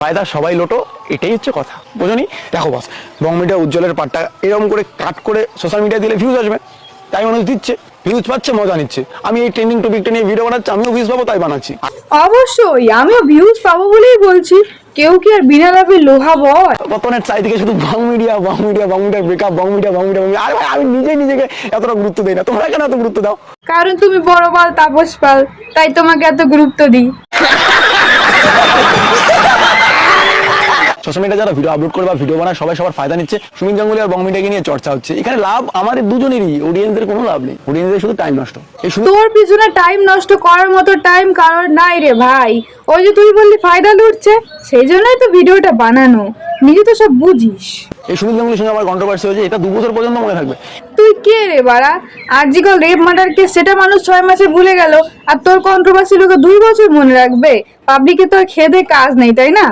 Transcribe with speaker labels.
Speaker 1: ফায়দা সবাই লোটো, এটাই হচ্ছে কথা, বোঝনি? দেখো বস, বং মিডিয়া উজ্জ্বলের পার্টটা এরকম করে কাট করে সোশ্যাল মিডিয়ায় দিলে ভিউজ আসবে, তাই মানুষ দিচ্ছে, ভিউজ পাচ্ছে, মজা নিচ্ছে। আমি এই ট্রেন্ডিং টপিকটা নিয়ে ভিডিও বানাচ্ছি, আমিও ভিউজ পাবো, তাই বানাচ্ছি।
Speaker 2: অবশ্যই আমিও ভিউজ পাবো বলেই বলছি, কেউ কি আর বিনা লাভে লোহা বয়?
Speaker 1: বর্তমানের চারিদিকে শুধু বং মিডিয়া বং মিডিয়া বং মিডিয়া ব্রেকআপ, বং মিডিয়া বং মিডিয়া। আরে ভাই, আমি নিজেকে এতটা গুরুত্ব দিই না, তোমরা কেন এত গুরুত্ব দাও?
Speaker 2: কারণ তুমি বড় পাল তাপস পাল, তাই তোমাকে এত গুরুত্ব দিই।
Speaker 1: সোশ্যাল মিডিয়া যারা ভিডিও আপলোড করে বা ভিডিও বানায় সবাই সবার ফায়দা নিচ্ছে। সুমিত গাঙ্গুলি আর বং মিডিয়াকে নিয়ে চর্চা হচ্ছে, এখানে লাভ আমাদের দুজনেরই, অডিয়েন্সের কোনো লাভ নেই, অডিয়েন্সের শুধু টাইম নষ্ট।
Speaker 2: তোর পিছনে টাইম নষ্ট করার মতো টাইম কারোর নাই রে ভাই। ওই যে তুই বললি ফায়দা লুটছে, সেই জন্যই তো ভিডিওটা বানানো, নিজে তো সব বুঝিস।
Speaker 1: এই সুমিত গাঙ্গুলির সঙ্গে আমার কন্ট্রোভার্সি হয়েছে, এটা 2 বছর পর্যন্ত মনে থাকবে।
Speaker 2: তুই কে রে বাড়া? আরজিকর রেপ মার্ডার কেস সেটা মানুষ 6 মাসে ভুলে গেল, আর তোর কন্ট্রোভার্সি লোকে 2 বছর মনে রাখবে? পাবলিকে তো আর খেদে কাজ নেই, তাই না?